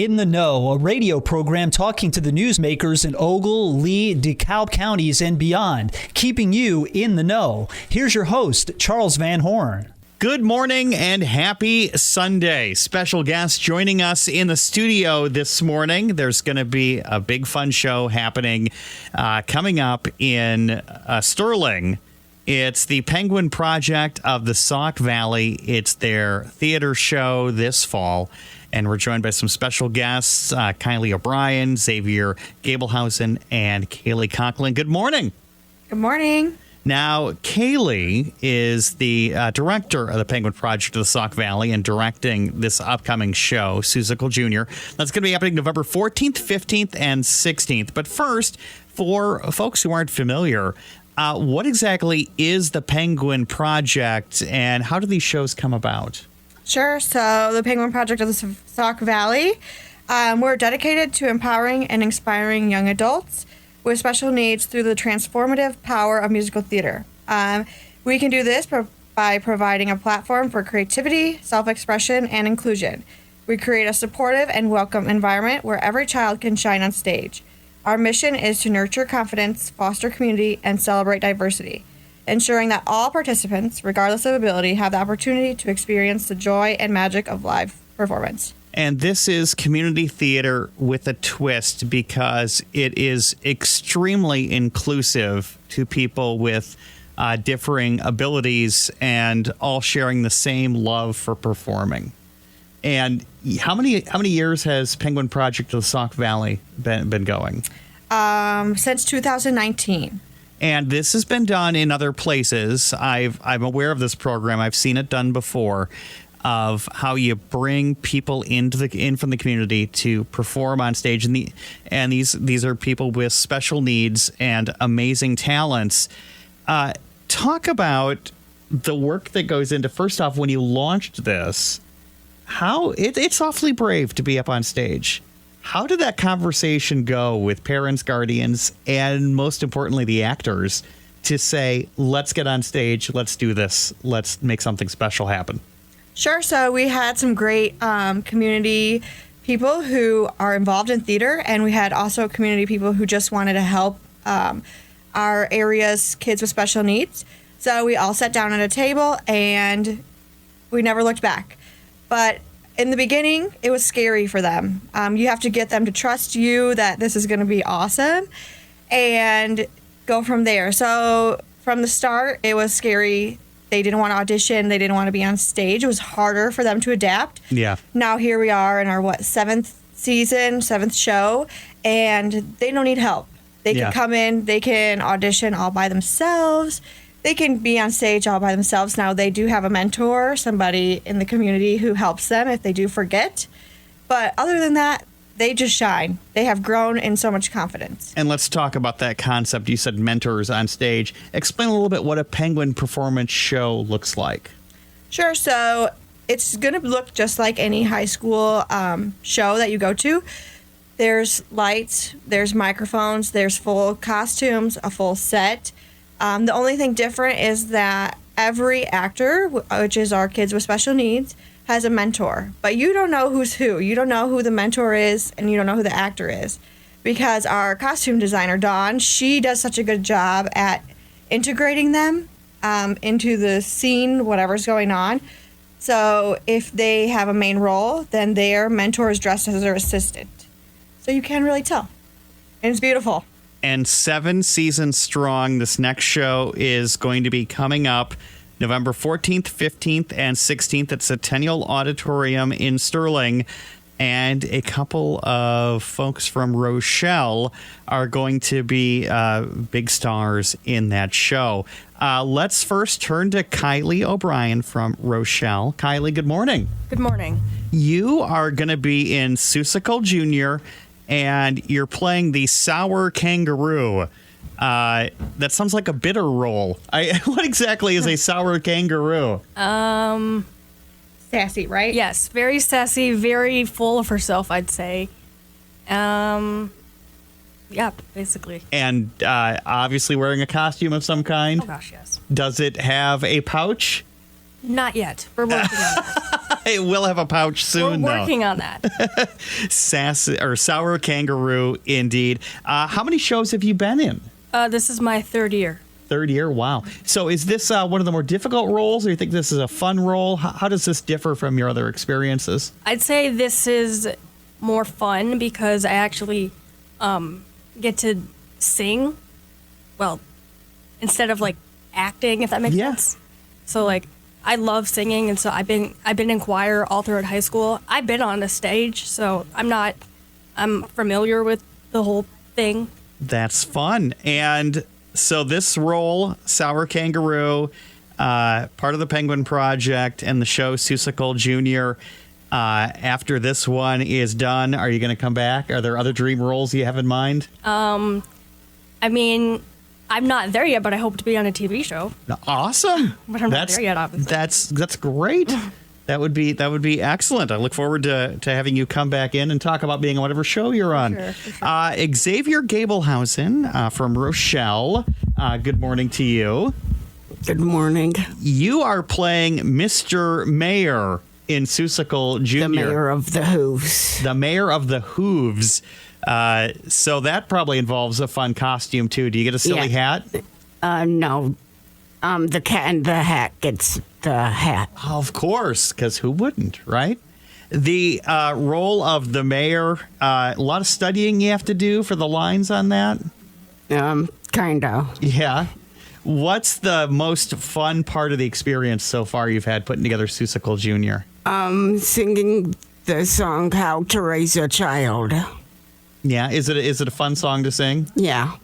In the Know, a radio program talking to the newsmakers in Ogle, Lee, DeKalb counties and beyond, keeping you in the know. Here's your host, Charles Van Horn. Good morning and happy Sunday. Special guest joining us in the studio this morning. There's going to be a big fun show happening coming up in Sterling. It's the Penguin Project of the Sauk Valley. It's their theater show this fall. And we're joined by some special guests, Kylie O'Brien, Xavier Gabelhausen, and Kaylee Conklin. Good morning. Good morning. Now, Kaylee is the director of the Penguin Project of the Sauk Valley and directing this upcoming show, Seussical Jr. That's going to be happening November 14th, 15th, and 16th. But first, for folks who aren't familiar, what exactly is the Penguin Project and how do these shows come about? Sure. So the Penguin Project of the Sauk Valley, we're dedicated to empowering and inspiring young adults with special needs through the transformative power of musical theater. We can do this by providing a platform for creativity, self-expression, and inclusion. We create a supportive and welcome environment where every child can shine on stage. Our mission is to nurture confidence, foster community, and celebrate diversity, ensuring that all participants, regardless of ability, have the opportunity to experience the joy and magic of live performance. And this is community theater with a twist because it is extremely inclusive to people with differing abilities and all sharing the same love for performing. And how many years has Penguin Project of the Sauk Valley been going? Since 2019. And this has been done in other places. I'm aware of this program. I've seen it done before, of how you bring people in from the community to perform on stage, and these are people with special needs and amazing talents. Talk about the work that goes into, first off, when you launched this, how it's awfully brave to be up on stage. How did that conversation go with parents, guardians, and most importantly, the actors to say, let's get on stage, let's do this, let's make something special happen? Sure. So we had some great community people who are involved in theater, and we had also community people who just wanted to help our area's kids with special needs. So we all sat down at a table, and we never looked back. But in the beginning, it was scary for them. You have to get them to trust you that this is going to be awesome and go from there. So from the start, it was scary. They didn't want to audition. They didn't want to be on stage. It was harder for them to adapt. Yeah. Now here we are in our, seventh season, seventh show, and they don't need help. They can come in. They can audition all by themselves. They can be on stage all by themselves. Now, they do have a mentor, somebody in the community who helps them if they do forget. But other than that, they just shine. They have grown in so much confidence. And let's talk about that concept. You said mentors on stage. Explain a little bit what a Penguin performance show looks like. Sure. So it's going to look just like any high school show that you go to. There's lights, there's microphones, there's full costumes, a full set. The only thing different is that every actor, which is our kids with special needs, has a mentor. But you don't know who's who. You don't know who the mentor is, and you don't know who the actor is. Because our costume designer, Dawn, she does such a good job at integrating them into the scene, whatever's going on. So if they have a main role, then their mentor is dressed as their assistant. So you can't really tell. And it's beautiful. And 7 seasons strong. This next show is going to be coming up November 14th, 15th, and 16th at Centennial Auditorium in Sterling. And a couple of folks from Rochelle are going to be big stars in that show. Let's first turn to Kylie O'Brien from Rochelle. Kylie, good morning. Good morning. You are going to be in Seussical Jr., and you're playing the Sour Kangaroo. That sounds like a bitter role. What exactly is a Sour Kangaroo? Sassy, right? Yes, very sassy, very full of herself, I'd say. Yeah, basically. And obviously wearing a costume of some kind. Oh, gosh, yes. Does it have a pouch? Not yet. We're working on it. It will have a pouch soon, We're working on that. Sour Kangaroo, indeed. How many shows have you been in? This is my third year. Third year? Wow. So is this one of the more difficult roles, or you think this is a fun role? How does this differ from your other experiences? I'd say this is more fun because I actually get to sing. Well, instead of like acting, if that makes sense. So like I love singing, and so I've been in choir all throughout high school. I've been on a stage, so I'm familiar with the whole thing. That's fun. And so this role, Sour Kangaroo, part of the Penguin Project and the show Seussical Jr. After this one is done, are you going to come back? Are there other dream roles you have in mind? I mean, I'm not there yet, but I hope to be on a TV show. Awesome. But I'm not there yet, obviously. That's great. That would be excellent. I look forward to having you come back in and talk about being on whatever show you're on. For sure. Xavier Gabelhausen from Rochelle. Good morning to you. Good morning. You are playing Mr. Mayor in Seussical Jr. The mayor of the Whoves. The mayor of the Hooves. So that probably involves a fun costume too. Do you get a silly hat? No. The cat in the hat gets the hat. Of course, because who wouldn't, right? The role of the mayor, a lot of studying you have to do for the lines on that? Kind of. Yeah. What's the most fun part of the experience so far you've had putting together Seussical Jr.? Singing the song How to Raise a Child. Yeah. Is it a fun song to sing? Yeah.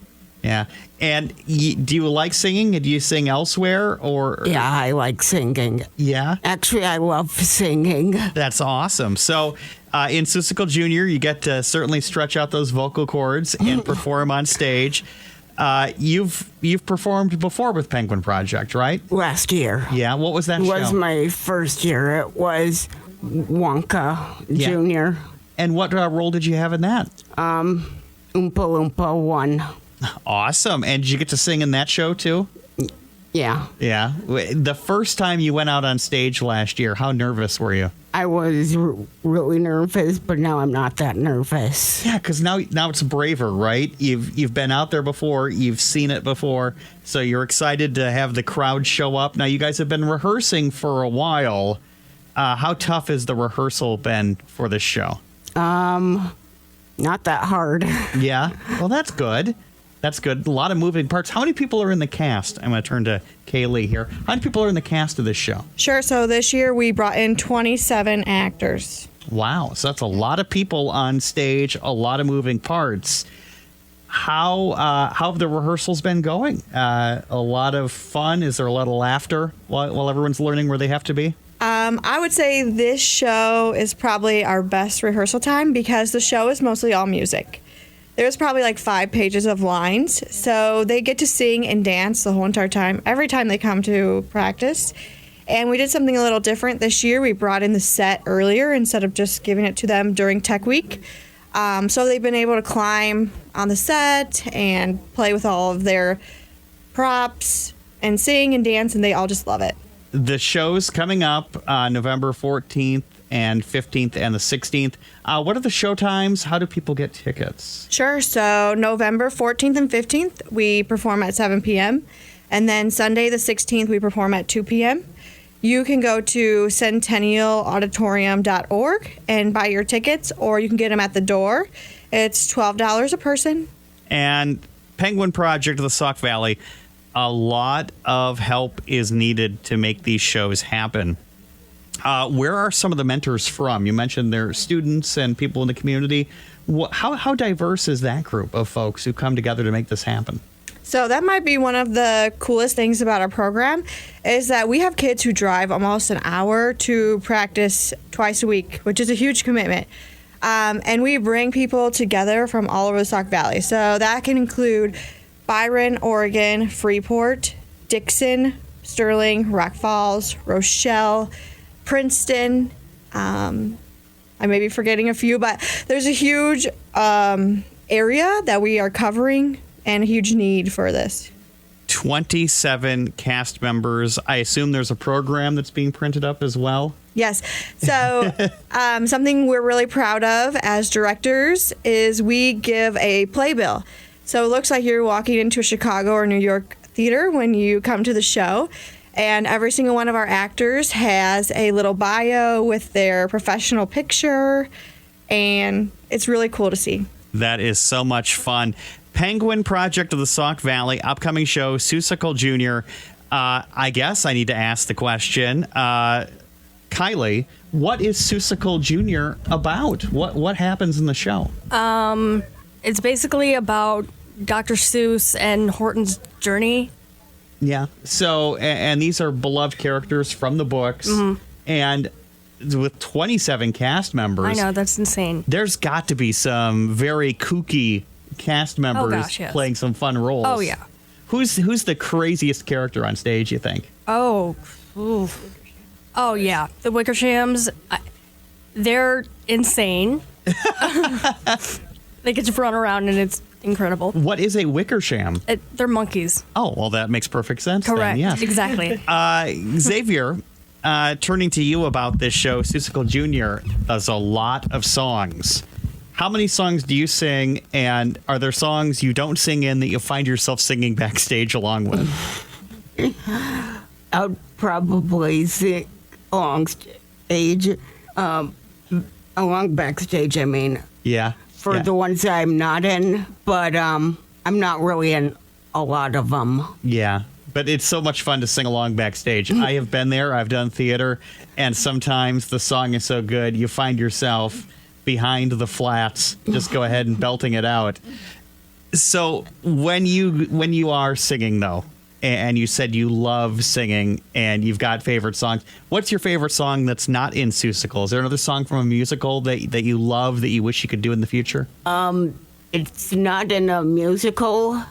Yeah. And do you like singing? Do you sing elsewhere or? Yeah, I like singing. Yeah. Actually, I love singing. That's awesome. So in Seussical Jr., you get to certainly stretch out those vocal cords and perform on stage. You've performed before with Penguin Project, right? Last year. Yeah. What was that It show? was my first year. It was Wonka Jr. And what role did you have in that? Oompa Loompa 1. Awesome. And did you get to sing in that show too? Yeah. Yeah. The first time you went out on stage last year, how nervous were you? I was really nervous, but now I'm not that nervous. Yeah, because now it's braver, right? You've been out there before, you've seen it before, so you're excited to have the crowd show up. Now you guys have been rehearsing for a while. How tough has the rehearsal been for this show? Not that hard. Yeah. Well, that's good. That's good. A lot of moving parts. How many people are in the cast? I'm going to turn to Kaylee here. How many people are in the cast of this show? Sure. So this year we brought in 27 actors. Wow. So that's a lot of people on stage, a lot of moving parts. How have the rehearsals been going? A lot of fun? Is there a lot of laughter while everyone's learning where they have to be? I would say this show is probably our best rehearsal time because the show is mostly all music. There's probably like 5 pages of lines, so they get to sing and dance the whole entire time, every time they come to practice. And we did something a little different this year. We brought in the set earlier instead of just giving it to them during Tech Week. So they've been able to climb on the set and play with all of their props and sing and dance, and they all just love it. The show's coming up November 14th and 15th and the 16th. What are the show times? How do people get tickets? Sure. So November 14th and 15th, we perform at 7 p.m. And then Sunday the 16th, we perform at 2 p.m. You can go to centennialauditorium.org and buy your tickets, or you can get them at the door. It's $12 a person. And Penguin Project of the Sauk Valley, a lot of help is needed to make these shows happen. Where are some of the mentors from? You mentioned they're students and people in the community. How diverse is that group of folks who come together to make this happen? So that might be one of the coolest things about our program is that we have kids who drive almost an hour to practice twice a week, which is a huge commitment. And we bring people together from all over the Sauk Valley. So that can include Byron, Oregon, Freeport, Dixon, Sterling, Rock Falls, Rochelle, Princeton. I may be forgetting a few, but there's a huge area that we are covering and a huge need for this. 27 cast members. I assume there's a program that's being printed up as well? Yes. So something we're really proud of as directors is we give a playbill. So it looks like you're walking into a Chicago or New York theater when you come to the show. And every single one of our actors has a little bio with their professional picture. And it's really cool to see. That is so much fun. Penguin Project of the Sauk Valley, upcoming show, Seussical Jr. I guess I need to ask the question. Kylie, what is Seussical Jr. about? What happens in the show? It's basically about Dr. Seuss and Horton's journey. Yeah. So, and these are beloved characters from the books. Mm-hmm. And with 27 cast members. I know, that's insane. There's got to be some very kooky cast members yes. playing some fun roles. Oh, yeah. Who's the craziest character on stage, you think? Oh, yeah. The Wickershams, they're insane. They get to run around and it's incredible. What is a Wickersham? They're monkeys. Oh, well, that makes perfect sense. Correct. Then, yeah. Exactly. Xavier, turning to you about this show, Seussical Jr. does a lot of songs. How many songs do you sing, and are there songs you don't sing in that you find yourself singing backstage along with? I'd probably sing along stage, along backstage, I mean. Yeah. For the ones that I'm not in, but I'm not really in a lot of them. Yeah. But it's so much fun to sing along backstage. I have been there. I've done theater. And sometimes the song is so good, you find yourself behind the flats. Just go ahead and belting it out. So when you are singing, though, and you said you love singing and you've got favorite songs, what's your favorite song that's not in Seussical? Is there another song from a musical that you love that you wish you could do in the future? It's not in a musical,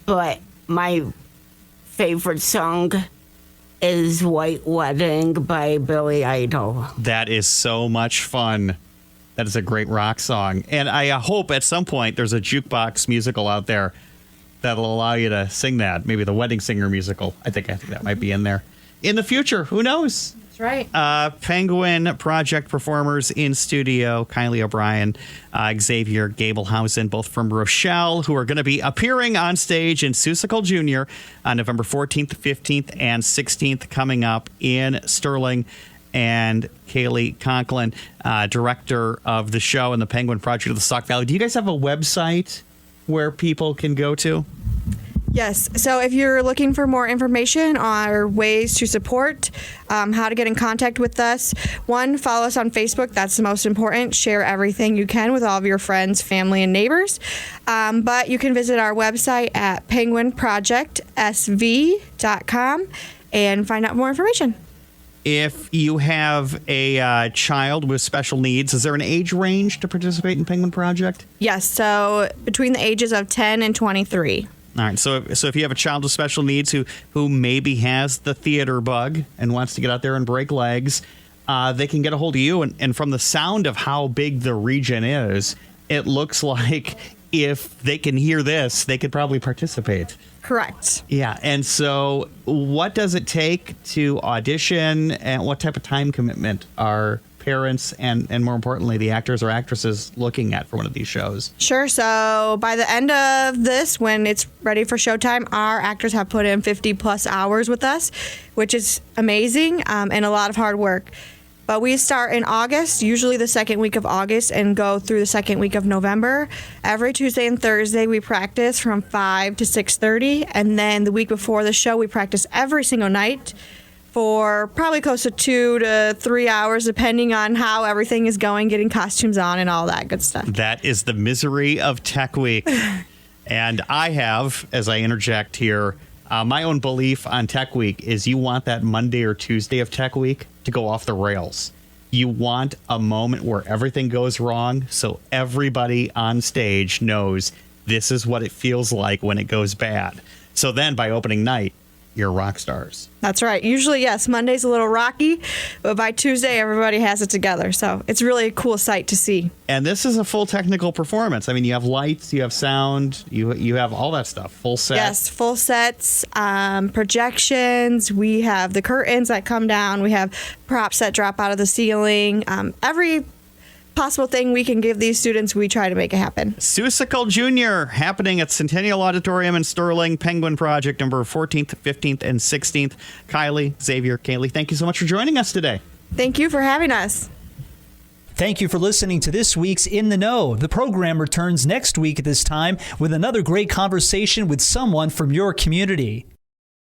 but my favorite song is White Wedding by Billy Idol. That is so much fun. That is a great rock song. And I hope at some point there's a jukebox musical out there that'll allow you to sing that. Maybe the Wedding Singer musical. I think that might be in there. In the future, who knows? That's right. Penguin Project performers in studio, Kylie O'Brien, Xavier Gabelhausen, both from Rochelle, who are going to be appearing on stage in Seussical Jr. on November 14th, 15th, and 16th, coming up in Sterling. And Kaylee Conklin, director of the show and the Penguin Project of the Sauk Valley. Do you guys have a website where people can go to? Yes. So if you're looking for more information on ways to support, how to get in contact with us, one, follow us on Facebook. That's the most important. Share everything you can with all of your friends, family, and neighbors. But you can visit our website at penguinprojectsv.com and find out more information. If you have a child with special needs, is there an age range to participate in Penguin Project? Yes. So between the ages of 10 and 23. All right. So if you have a child with special needs who maybe has the theater bug and wants to get out there and break legs, they can get a hold of you. And from the sound of how big the region is, it looks like if they can hear this, they could probably participate. Correct. Yeah. And so what does it take to audition, and what type of time commitment are parents and more importantly, the actors or actresses looking at for one of these shows? Sure. So by the end of this, when it's ready for showtime, our actors have put in 50 plus hours with us, which is amazing and a lot of hard work. But we start in August, usually the second week of August, and go through the second week of November. Every Tuesday and Thursday, we practice from 5 to 6:30. And then the week before the show, we practice every single night for probably close to 2 to 3 hours, depending on how everything is going, getting costumes on and all that good stuff. That is the misery of Tech Week. And I have, as I interject here, my own belief on Tech Week is you want that Monday or Tuesday of Tech Week to go off the rails. You want a moment where everything goes wrong so everybody on stage knows this is what it feels like when it goes bad. So then by opening night, your rock stars. That's right. Usually, yes, Monday's a little rocky, but by Tuesday, everybody has it together. So it's really a cool sight to see. And this is a full technical performance. I mean, you have lights, you have sound, you have all that stuff. Full set. Yes, full sets, projections. We have the curtains that come down. We have props that drop out of the ceiling. Every possible thing we can give these students, we try to make it happen. Seussical Jr. happening at Centennial Auditorium in Sterling. Penguin Project number 14th, 15th, and 16th. Kylie, Xavier, Kaylee, thank you so much for joining us today. Thank you for having us. Thank you for listening to this week's In the Know. The program returns next week at this time with another great conversation with someone from your community.